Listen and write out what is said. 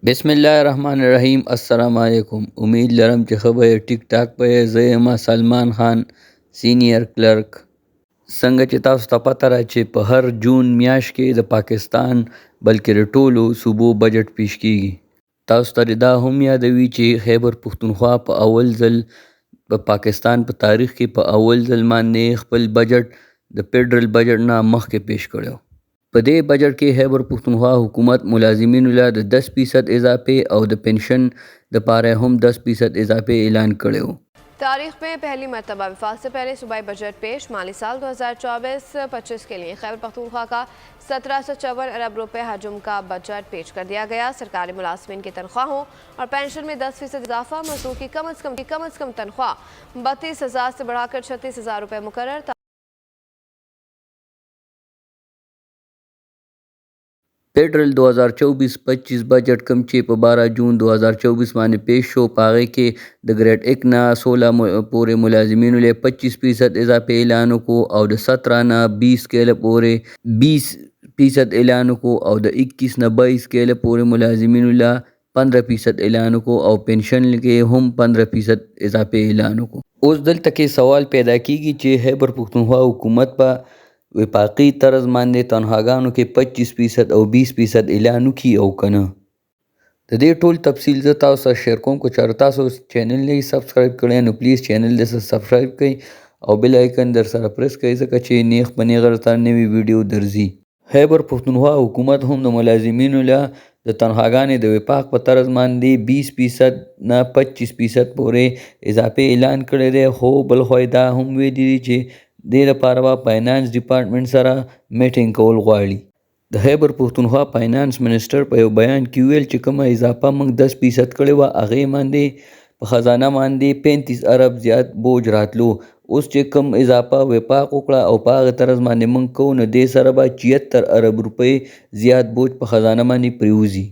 بسم الله الرحمن الرحیم. السلام علیکم. امید لرم چې ښه به ټیک ټاک به. زه یم سلمان خان، سینیر کلرک. څنګه چې تاسو ته پته را چې په هر جون میاشت کې د پاکستان بلکې د ټولو صوبو بجټ پیش کیږي. تاسو ته دا هم یادوي چې خیبر پښتونخوا په اول ځل په پاکستان په تاریخ کې په اول ځل باندې خپل بجټ د فیډرل بجټ نه مخکې پیش کړو. په دې بجټ کې خیبر پښتونخوا حکومت ملازمینو له د 10% اضافه او د پنشن دپاره هم 10% اضافه اعلان کړی و. तारीख में पहली मरतबा वफाक से पहले सूबाई बजट पेश। माली साल 2024-25 के लिए खैबर पख्तूनख्वा का 1754 अरब रुपए हजम का बजट पेश कर दिया गया। सरकारी मुलाजमीन की तनख्वाहों और पेंशन में 10% इजाफा। मजदूर की कम अज़ कम तनख्वाह 32,000 से बढ़ाकर 36,000 रुपये मुकर्रर। فیډرل 2024-25 بجټ کوم چې په 12 جون 2024 باندې پیش شو، په هغې کې د ګریډ 1 نه 16 پورې ملازمینو له 25% اضافه اعلان وکړو او د 17 نه 20 کاله پورې 20% اعلان وکړو او د 21 نه 22 کاله پورې ملازمینو له 15% اعلان وکړو او پنشن کې هم 15% اضافه اعلان وکړو. اوس دلته کې سوال پیدا کیږي چې خیبر پښتونخوا حکومت په وفاقي طرز باندې تنخواګانو کې 25% او 20% اعلان وکړي او کنه. د دې ټول تفصیل زه تاسو سره شیر کوم. که چېرې تاسو چینل نه سبسکرایب کړی نو پلیز چینل دې سبسکرایب کړئ او بیل آیکن در سره پریس کړئ ځکه چې نیغ په نیغه درته نوي ویډیو درځي. خیبر پښتونخوا حکومت هم د ملازمینو له د تنخواګانې د وفاق په طرز باندې 20% نه 25% پورې اضافه اعلان کړی دی، خو بل خوا دا هم ویلي دي چې دې لپاره به فاینانس ډپارټمنټ سره میټینګ کول غواړي. د خیبر پښتونخوا فاینانس منسټر په یو بیان کې ویل چې کومه اضافه موږ 10% کړې وه، هغې باندې په خزانه باندې 35 ارب زیات بوج راتلو. اوس چې کوم اضافه وفاق وکړه او په هغه طرز باندې موږ کوو نو دې سره به 76 ارب روپۍ زیات بوج په خزانه باندې پریوځي.